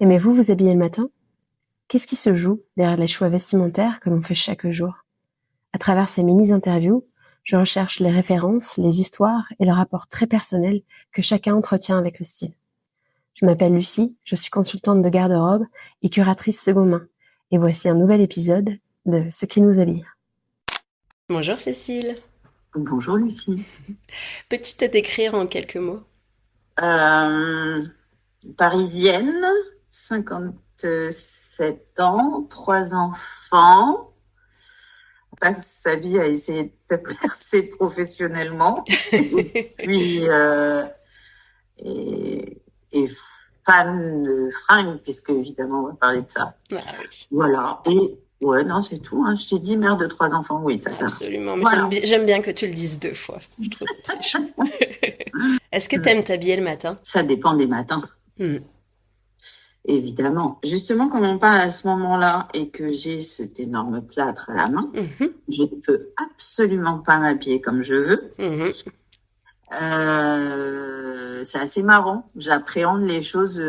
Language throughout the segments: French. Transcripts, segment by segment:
Aimez-vous vous habiller le matin? Qu'est-ce qui se joue derrière les choix vestimentaires que l'on fait chaque jour? À travers ces mini-interviews, je recherche les références, les histoires et le rapport très personnel que chacun entretient avec le style. Je m'appelle Lucie, je suis consultante de garde-robe et curatrice seconde main. Et voici un nouvel épisode de Ce qui nous habille. Bonjour Cécile. Bonjour Lucie. Peux-tu te décrire en quelques mots? Parisienne, 57 ans, 3 enfants, passe sa vie à essayer de percer professionnellement, puis et fan de fringues, puisque évidemment on va parler de ça. Ah oui. Voilà. Et ouais, non, c'est tout. Hein. Je t'ai dit mère de 3 enfants, oui, ça. Absolument, mais Voilà. j'aime bien que tu le dises 2 fois. Je trouve ça très chouette. Est-ce que t'aimes t'habiller le matin? Ça dépend des matins. Évidemment. Justement, comme on parle à ce moment-là et que j'ai cet énorme plâtre à la main, je ne peux absolument pas m'habiller comme je veux. C'est assez marrant. J'appréhende les choses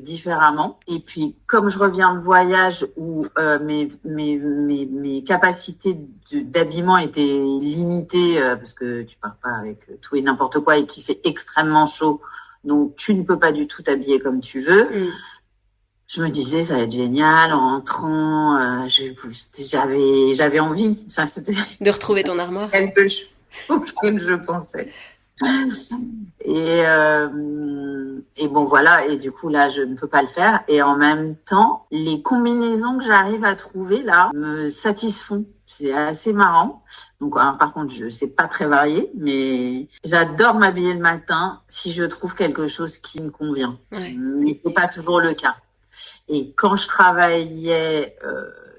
différemment. Et puis, comme je reviens de voyage où mes capacités d'habillement étaient limitées parce que tu pars pas avec tout et n'importe quoi et qu'il fait extrêmement chaud, donc tu ne peux pas du tout t'habiller comme tu veux. Je me disais, ça va être génial, en rentrant, j'avais envie. Enfin, c'était de retrouver ton armoire. quelque chose que je pensais. Et bon, voilà. Et du coup, là, je ne peux pas le faire. Et en même temps, les combinaisons que j'arrive à trouver, là, me satisfont. C'est assez marrant. Donc, alors, par contre, je sais pas très varié, mais j'adore m'habiller le matin si je trouve quelque chose qui me convient. Ouais. Mais c'est pas toujours le cas. Et quand je travaillais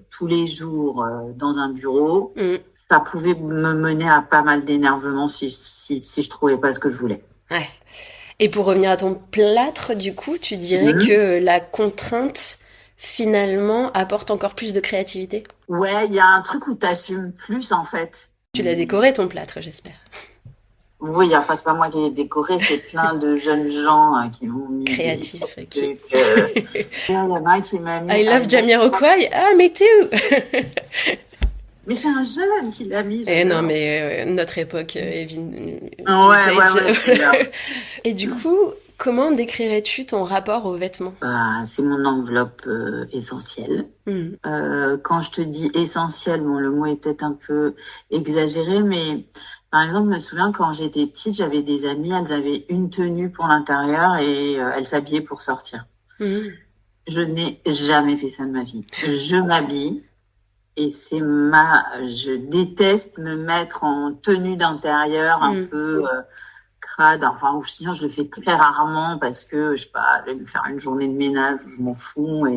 tous les jours dans un bureau, ça pouvait me mener à pas mal d'énervement si je trouvais pas ce que je voulais. Ouais. Et pour revenir à ton plâtre, du coup, tu dirais que la contrainte, finalement, apporte encore plus de créativité? Ouais, il y a un truc où t'assumes plus, en fait. Tu l'as décoré, ton plâtre, j'espère. Oui, enfin, c'est pas moi qui l'ai décoré, c'est plein de jeunes gens qui m'ont mis créatifs. Il y en a qui m'a mis... I love Jamiroquai. Ah, me too. Mais c'est un jeune qui l'a mis. Non, mais notre époque est Ouais, c'est là. Et du coup, comment décrirais-tu ton rapport aux vêtements? C'est mon enveloppe essentielle. Quand je te dis essentielle, bon, le mot est peut-être un peu exagéré, mais par exemple, je me souviens quand j'étais petite, j'avais des amies, elles avaient une tenue pour l'intérieur et elles s'habillaient pour sortir. Je n'ai jamais fait ça de ma vie. Je m'habille. Et je déteste me mettre en tenue d'intérieur un peu crade. Enfin, ou sinon je le fais très rarement parce que, je sais pas, je vais me faire une journée de ménage, je m'en fous.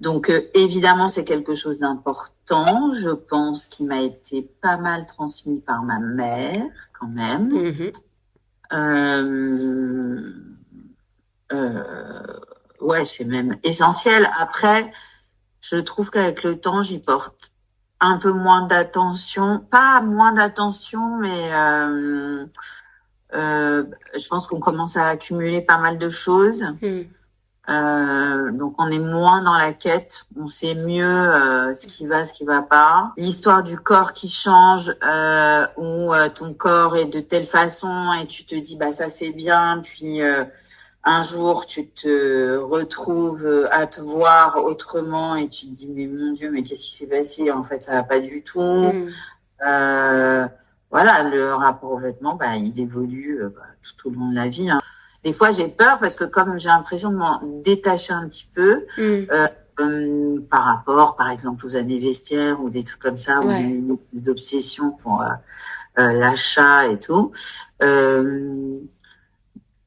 Donc, évidemment, c'est quelque chose d'important. Je pense qu'il m'a été pas mal transmis par ma mère, quand même. Ouais, c'est même essentiel. Après, je trouve qu'avec le temps, j'y porte un peu moins d'attention. Pas moins d'attention, mais je pense qu'on commence à accumuler pas mal de choses. Donc, on est moins dans la quête. On sait mieux ce qui va pas. L'histoire du corps qui change, où ton corps est de telle façon et tu te dis, bah ça c'est bien, puis... un jour, tu te retrouves à te voir autrement et tu te dis, mais mon Dieu, mais qu'est-ce qui s'est passé? En fait, ça va pas du tout. Voilà, le rapport aux vêtements, il évolue tout au long de la vie. Hein. Des fois, j'ai peur parce que comme j'ai l'impression de m'en détacher un petit peu par rapport, par exemple, aux années vestiaires ou des trucs comme ça, ou une espèce d'obsession pour l'achat et tout.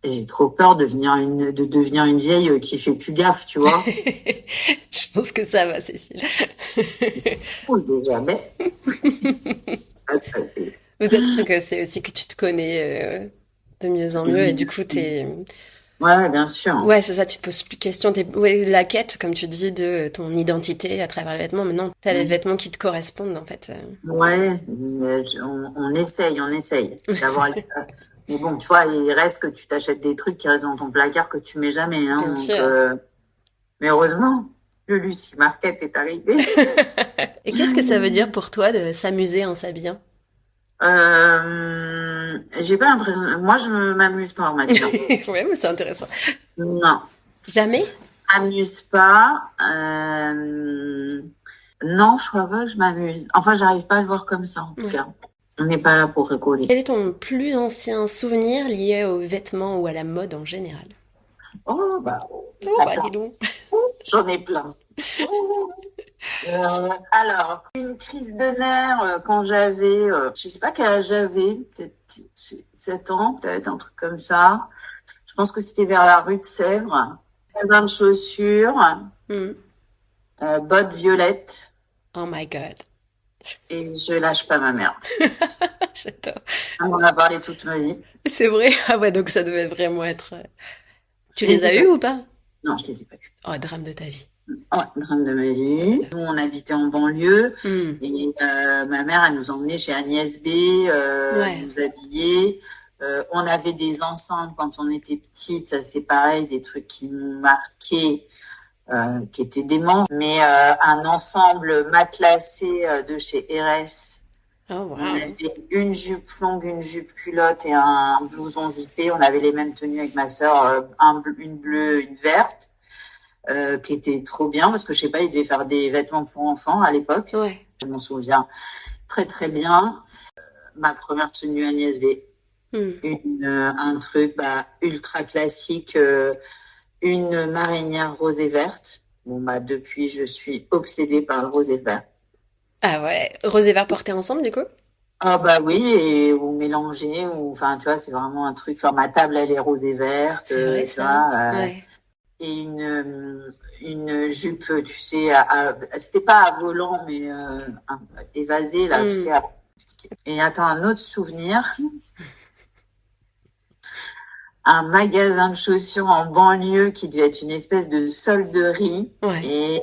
J'ai trop peur de devenir une vieille qui fait plus gaffe, tu vois. Je pense que ça va, Cécile. On sait jamais. Peut-être que c'est aussi que tu te connais de mieux en mieux et du coup t'es... Ouais, bien sûr. Ouais, c'est ça, tu te poses plus de questions. La quête, comme tu dis, de ton identité à travers les vêtements. Maintenant, t'as les vêtements qui te correspondent, en fait. Ouais, on essaye d'avoir Mais bon, tu vois, il reste que tu t'achètes des trucs qui restent dans ton placard que tu mets jamais. Hein, Bien donc, sûr. mais heureusement, le Lucie Market est arrivé. Et qu'est-ce que ça veut dire pour toi de s'amuser en s'habillant? J'ai pas l'impression. Moi, je m'amuse pas en m'habillant. Ouais, mais c'est intéressant. Non, Jamais? je m'amuse pas. Non, je crois pas que je m'amuse. Enfin, j'arrive pas à le voir comme ça, en tout Ouais. cas. On n'est pas là pour rigoler. Quel est ton plus ancien souvenir lié aux vêtements ou à la mode en général? Oh, bah, Oh, bah, attends, dis donc. j'en ai plein. Alors, une crise de nerfs quand j'avais, je sais pas quel âge j'avais, peut-être 7 ans, peut-être un truc comme ça. Je pense que c'était vers la rue de Sèvres. Magasin de chaussures, Hmm. bottes violettes, Oh my God. et je lâche pas ma mère. J'adore. On en a parlé toute ma vie. C'est vrai? Ah ouais, donc ça devait vraiment être... Tu Je les les ai as pas eus eues. ou pas? Non, je les ai pas eues. Oh, drame de ta vie. Ouais, drame de ma vie. Nous, on habitait en banlieue Hmm. et ma mère, elle nous emmenait chez Agnès B, Ouais. nous habillait. On avait des ensembles quand on était petite, ça c'est pareil, des trucs qui m'ont marqué, qui étaient des manches, mais un ensemble matelassé de chez RS. Oh, On wow. avait une jupe longue, une jupe culotte et un blouson zippé. On avait les mêmes tenues avec ma sœur, une bleue, une verte. Qui était trop bien parce que je sais pas, il devait faire des vêtements pour enfants à l'époque. Ouais. Je m'en souviens très très bien. Ma première tenue Agnès B, Hmm. un truc ultra classique, une marinière rose et verte. Bon bah depuis je suis obsédée par le rose et le vert. Ah ouais. Rose et vert portés ensemble, du coup? Ah bah oui, et ou mélanger, ou enfin tu vois, c'est vraiment un truc. Enfin ma table elle est rose et verte, C'est vrai, tu ça. vois. Ouais. Et une jupe, tu sais, c'était pas à volant, mais évasée, là, tu sais. Hmm. Et attends, un autre souvenir, un magasin de chaussures en banlieue qui devait être une espèce de solderie. Ouais. Et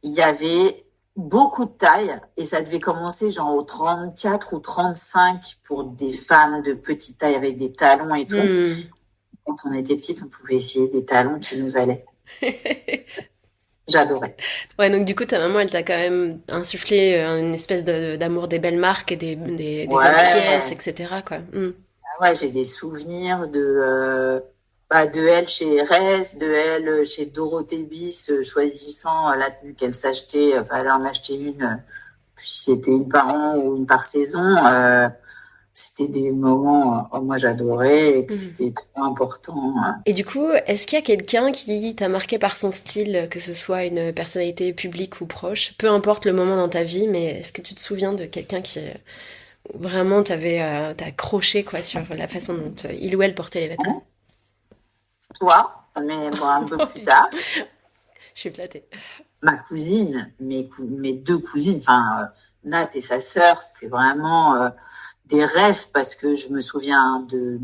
il y avait beaucoup de tailles, et ça devait commencer genre au 34 ou 35 pour des femmes de petite taille avec des talons et tout. Hmm. Quand on était petite, on pouvait essayer des talons qui nous allaient. J'adorais. Ouais, donc du coup, ta maman, elle t'a quand même insufflé une espèce d'amour des belles marques et des belles pièces, Ouais, etc., quoi. Hmm. ouais, j'ai des souvenirs de elle chez RS, de elle chez Dorothée Bis, choisissant la tenue qu'elle s'achetait, fallait en acheter une, puis c'était une par an ou une par saison. C'était des moments, moi j'adorais, et que Hmm. c'était trop important. Et du coup, est-ce qu'il y a quelqu'un qui t'a marqué par son style, que ce soit une personnalité publique ou proche, peu importe le moment dans ta vie, mais est-ce que tu te souviens de quelqu'un qui vraiment t'a accroché quoi sur la façon dont il ou elle portait les vêtements? Toi, mais bon, un peu Oh, plus dis donc, tard, je suis flattée. ma cousine, mes deux cousines, enfin Nat et sa sœur, c'était vraiment des rêves parce que je me souviens de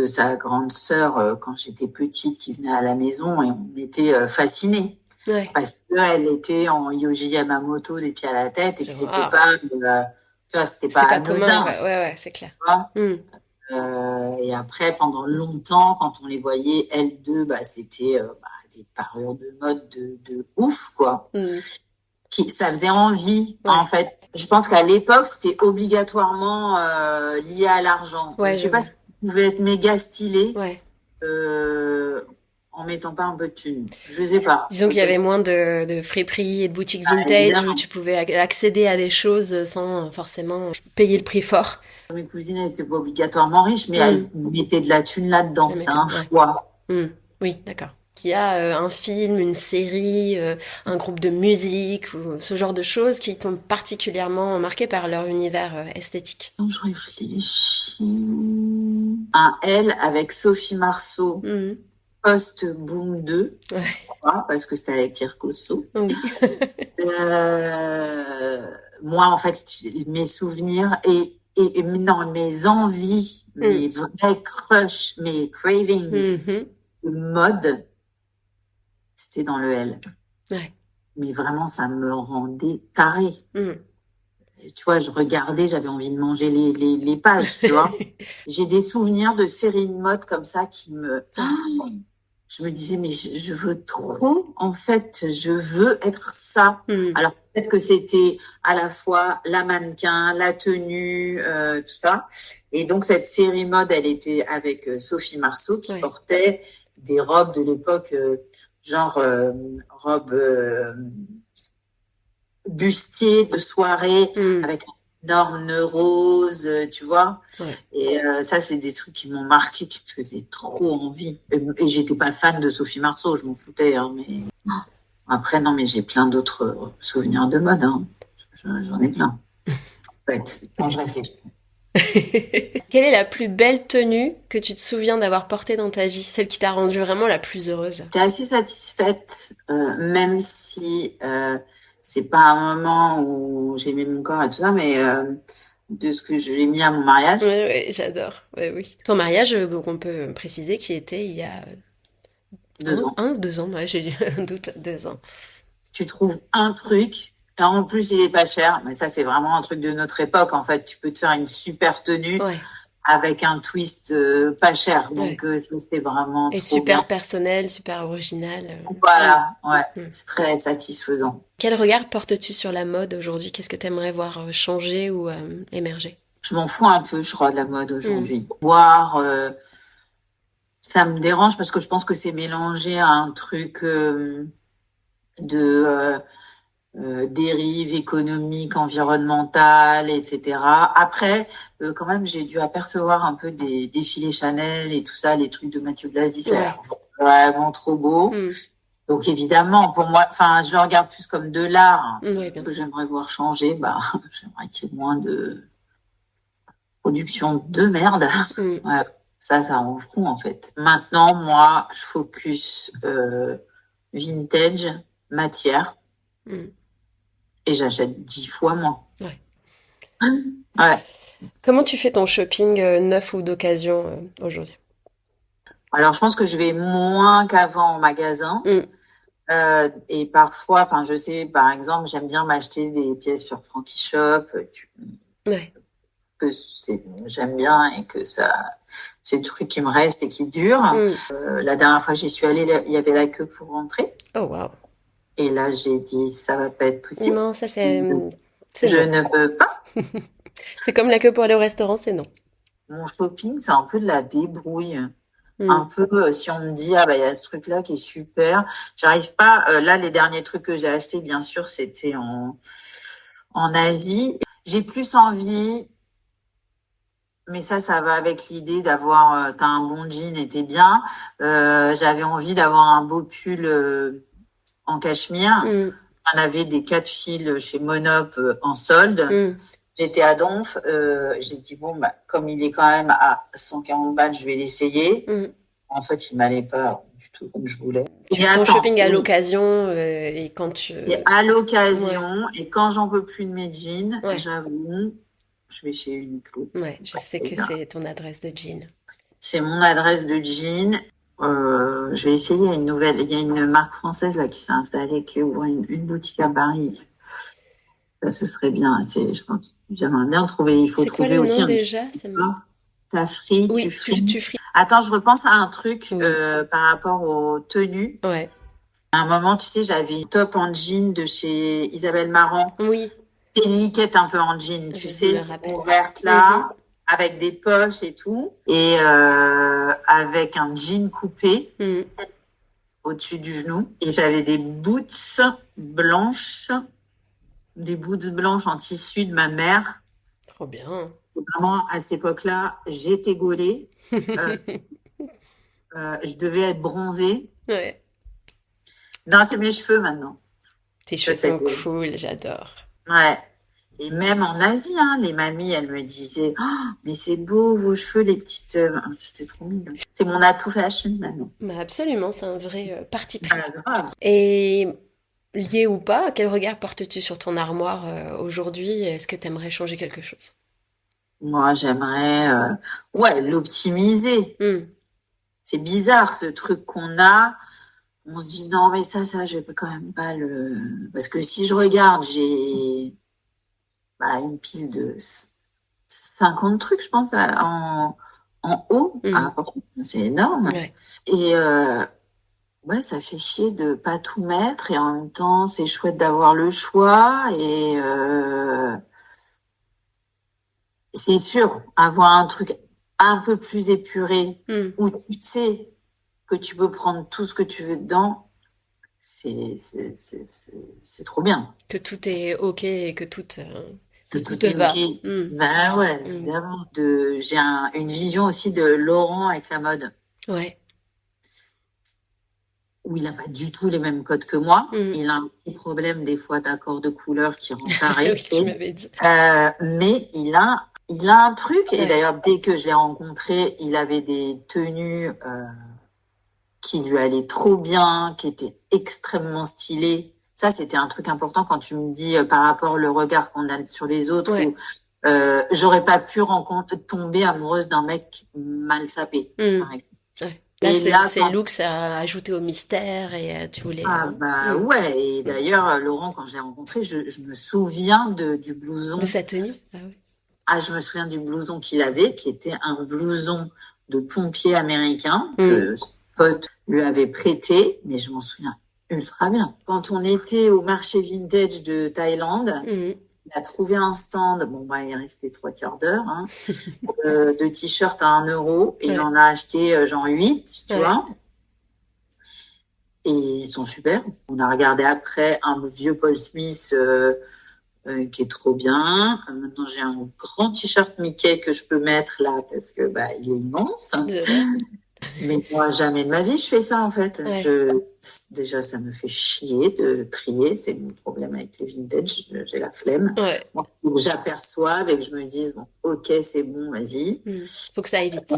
sa grande sœur quand j'étais petite qui venait à la maison, et on était fascinés Ouais, parce qu'elle était en Yohji Yamamoto des pieds à la tête, et que waouh, tu vois, c'était pas c'était pas commun anodin, quoi. Ouais, ouais, c'est clair. tu vois. Hmm. Et après, pendant longtemps, quand on les voyait, elles deux, c'était des parures de mode de ouf, quoi. Hmm. Ça faisait envie, Ouais, en fait. Je pense qu'à l'époque, c'était obligatoirement lié à l'argent. Je ouais, je sais pas vois. si tu pouvais être méga stylé Ouais. en mettant pas un peu de thune. Je sais pas. Disons qu'il y avait moins de friperies et de boutiques vintage où Évidemment. tu pouvais accéder à des choses sans forcément payer le prix fort. Mes cousines, elles étaient pas obligatoirement riches, mais elles Hmm. mettaient de la thune là-dedans. Le C'était métal, un ouais. choix. Hmm. Oui, d'accord. Qu'il y a un film, une série, un groupe de musique ou ce genre de choses qui t'ont particulièrement marqué par leur univers esthétique. Quand je réfléchis, un L avec Sophie Marceau, Hmm. post-boom 2, Ouais, je crois, parce que c'était avec Pierre Cosso. oui. Moi, en fait, mes souvenirs et non, mes envies, Hmm. mes vrais crushs, mes cravings Mhm. de mode, c'était dans le L. Ouais. Mais vraiment, ça me rendait tarée. Hmm. tu vois, je regardais, j'avais envie de manger les pages, tu vois. J'ai des souvenirs de séries de mode comme ça qui me... Je me disais, mais je veux trop, en fait, je veux être ça. Alors, peut-être que c'était à la fois la mannequin, la tenue, tout ça. Et donc, cette série mode, elle était avec Sophie Marceau qui portait des robes de l'époque, genre robe bustier de soirée avec un énorme nœud rose, tu vois. Et ça, c'est des trucs qui m'ont marqué, qui me faisaient trop envie. Et j'étais pas fan de Sophie Marceau, je m'en foutais. Hein, mais après, non, mais j'ai plein d'autres souvenirs de mode. Hein. J'en ai plein. En fait, quand je réfléchis. Quelle est la plus belle tenue que tu te souviens d'avoir portée dans ta vie? Celle qui t'a rendue vraiment la plus heureuse? J'étais assez satisfaite, même si c'est pas un moment où j'ai mis mon corps et tout ça, mais de ce que j'ai mis à mon mariage. Oui, j'adore. Oui. Ton mariage, donc on peut préciser qu'il était il y a 2 ans. 1 ou 2 ans, j'ai eu un doute, 2 ans. Tu trouves un truc, et en plus il est pas cher, mais ça c'est vraiment un truc de notre époque, en fait, tu peux te faire une super tenue avec un twist pas cher, donc c'était vraiment et trop super bien. Personnel, super original. Voilà, c'est très satisfaisant. Quel regard portes-tu sur la mode aujourd'hui? Qu'est-ce que tu aimerais voir changer ou émerger? Je m'en fous un peu, je crois, de la mode aujourd'hui. Voir, ça me dérange parce que je pense que c'est mélangé à un truc de dérive économique, environnementale, etc. Après, quand même, j'ai dû apercevoir un peu des défilés Chanel et tout ça, les trucs de Mathieu Blasi, c'est vraiment trop beau. Donc évidemment, pour moi, enfin, je le regarde plus comme de l'art que j'aimerais voir changer. Bah, j'aimerais qu'il y ait moins de production de merde. Ça rend fou en fait. Maintenant, moi, je focus vintage, matière. Et j'achète 10 fois moins. Comment tu fais ton shopping neuf ou d'occasion aujourd'hui? Alors, je pense que je vais moins qu'avant en magasin. Et parfois, enfin, je sais, par exemple, j'aime bien m'acheter des pièces sur Frankie Shop. Que j'aime bien et que ça, c'est des trucs qui me restent et qui durent. La dernière fois que j'y suis allée, il y avait la queue pour rentrer. Oh, wow. Et là, j'ai dit, ça va pas être possible. Non, ça c'est je ne peux pas. C'est comme la queue pour aller au restaurant, c'est non. Mon shopping, c'est un peu de la débrouille. Un peu, si on me dit, ah bah il y a ce truc-là qui est super. J'arrive pas, là, les derniers trucs que j'ai achetés, bien sûr, c'était en Asie. J'ai plus envie, mais ça va avec l'idée d'avoir, t'as un bon jean et t'es bien. J'avais envie d'avoir un beau pull en cachemire. On avait des 4 fils chez Monop en solde. J'étais à Donf. J'ai dit, bon, bah, comme il est quand même à 140 balles, je vais l'essayer. En fait, il m'allait pas du tout comme je voulais. Tu fais ton shopping à l'occasion et quand tu... C'est à l'occasion et quand j'en peux plus de mes jeans, j'avoue, je vais chez Uniqlo. Je sais que c'est ton adresse de jean. C'est mon adresse de jean. Je vais essayer il y a une marque française là qui s'est installée, qui ouvre une boutique à Paris. Ça, ce serait bien. Je pense, j'aimerais bien trouver. Il faut trouver aussi un déjà. T'as Free, oui, tu fris. Attends, je repense à un truc par rapport aux tenues. À un moment, tu sais, j'avais une top en jean de chez Isabelle Marant. Oui. C'était une liquette un peu en jean, tu sais, ouverte là, avec des poches et tout, et avec un jean coupé au-dessus du genou. Et j'avais des boots blanches en tissu de ma mère. Trop bien. Vraiment, à cette époque-là, j'étais gaulée. Je devais être bronzée. Non, c'est mes cheveux maintenant. Tes cheveux sont cool, j'adore. Ouais. Et même en Asie, hein, les mamies, elles me disaient oh, mais c'est beau vos cheveux, les petites. C'était trop mignon. C'est mon atout fashion maintenant. Bah absolument, c'est un vrai parti pris. Grave. Et lié ou pas, quel regard portes-tu sur ton armoire aujourd'hui? Est-ce que tu aimerais changer quelque chose? Moi, j'aimerais l'optimiser. C'est bizarre ce truc qu'on a. On se dit non mais ça je peux quand même pas le. Parce que si je regarde, j'ai une pile de 50 trucs, je pense, en haut. C'est énorme. Ouais. Et ça fait chier de pas tout mettre. Et en même temps, c'est chouette d'avoir le choix. Et c'est sûr, avoir un truc un peu plus épuré, où tu sais que tu peux prendre tout ce que tu veux dedans, c'est trop bien. Que tout est OK et que tout te va. Okay. Ben ouais, évidemment. J'ai une vision aussi de Laurent avec la mode. Ouais. Où il n'a pas du tout les mêmes codes que moi. Il a un petit problème des fois d'accord de couleur qui rend pareil. Oui, tu m'avais dit. Mais il a un truc. Ouais. Et d'ailleurs, dès que je l'ai rencontré, il avait des tenues qui lui allaient trop bien, qui étaient extrêmement stylées. Ça, c'était un truc important quand tu me dis par rapport au regard qu'on a sur les autres. Ouais. Où, j'aurais pas pu tomber amoureuse d'un mec mal sapé, par exemple. Ouais. Là, c'est le look, ça a ajouté au mystère et tu voulais... ouais. Et d'ailleurs, Laurent, quand je l'ai rencontré, je me souviens du blouson. De sa tenue. Ah oui. Je me souviens du blouson qu'il avait, qui était un blouson de pompier américain que son pote lui avait prêté, mais je m'en souviens ultra bien. Quand on était au marché vintage de Thaïlande, il a trouvé un stand, il restait 3/4 d'heure, de t-shirts à 1 euro, et il en a acheté genre 8, tu vois. Et ils sont super. On a regardé après un vieux Paul Smith qui est trop bien. Maintenant, j'ai un grand t-shirt Mickey que je peux mettre là parce que il est immense. Mais moi, jamais de ma vie, je fais ça, en fait. Ouais. Déjà, ça me fait chier de trier. C'est mon problème avec les vintage. J'ai la flemme. Ouais. Moi, faut que j'aperçoive et que je me dise, ok, c'est bon, vas-y. Faut que ça aille vite.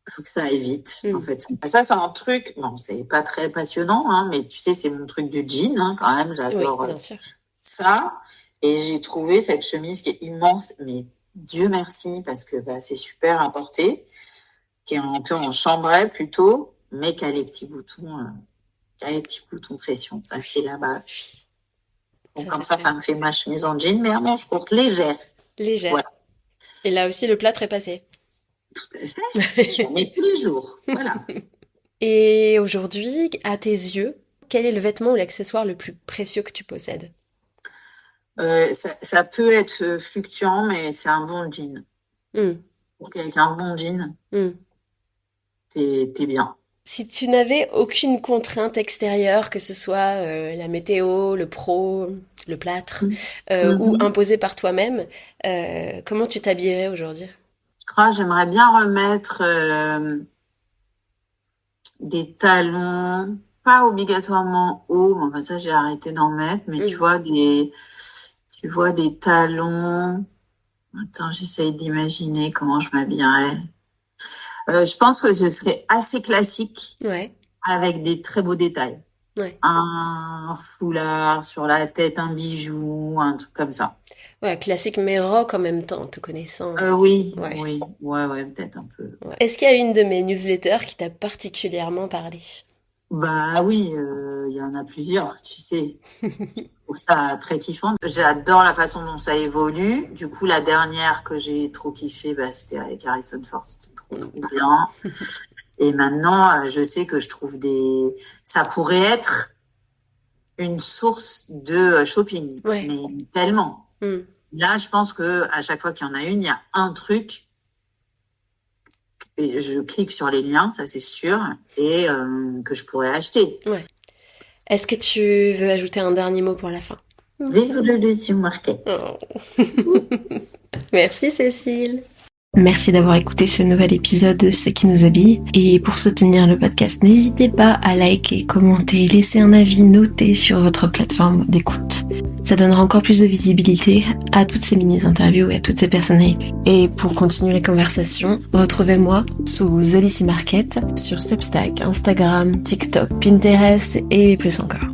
Faut que ça aille vite, en fait. Ça, c'est un truc, c'est pas très passionnant, mais tu sais, c'est mon truc du jean, quand même. J'adore bien sûr. Ça. Et j'ai trouvé cette chemise qui est immense, mais Dieu merci, parce que c'est super à porter, qui est un peu en chambray plutôt, mais qui a les petits boutons, pression. Ça, c'est la base. Donc, comme ça me fait ma chemise en jean, mais à manches courtes, légère. Légère. Ouais. Et là aussi, le plat trépassé. J'en mets tous les jours. Voilà. Et aujourd'hui, à tes yeux, quel est le vêtement ou l'accessoire le plus précieux que tu possèdes ? Ça peut être fluctuant, mais c'est un bon jean. Parce qu'avec un bon jean, t'es bien. Si tu n'avais aucune contrainte extérieure, que ce soit la météo, le pro, le plâtre, ou imposée par toi-même, comment tu t'habillerais aujourd'hui ? J'aimerais bien remettre des talons, pas obligatoirement hauts, mais ça j'ai arrêté d'en mettre, mais tu vois des talons. Attends, j'essaye d'imaginer comment je m'habillerais. Je pense que je serais assez classique, avec des très beaux détails. Ouais. Un foulard sur la tête, un bijou, un truc comme ça. Ouais, classique mais rock en même temps, te connaissant. Oui, peut-être un peu. Ouais. Est-ce qu'il y a une de mes newsletters qui t'a particulièrement parlé ? Oui, il y en a plusieurs, tu sais. Je trouve ça très kiffant. J'adore la façon dont ça évolue. Du coup, la dernière que j'ai trop kiffé, c'était avec Harrison Ford. C'était trop bien. Et maintenant, je sais que je trouve ça pourrait être une source de shopping. Ouais. Mais tellement. Là, je pense que à chaque fois qu'il y en a une, il y a un truc. Et je clique sur les liens, ça c'est sûr, et que je pourrais acheter. Ouais. Est-ce que tu veux ajouter un dernier mot pour la fin ? Vive le Lucie Marquet. Oh. Merci Cécile. Merci d'avoir écouté ce nouvel épisode de Ce qui nous habille. Et pour soutenir le podcast, n'hésitez pas à liker, commenter, laisser un avis noté sur votre plateforme d'écoute. Ça donnera encore plus de visibilité à toutes ces mini-interviews et à toutes ces personnalités. Et pour continuer les conversations, retrouvez-moi sous The Lucie Market sur Substack, Instagram, TikTok, Pinterest et plus encore.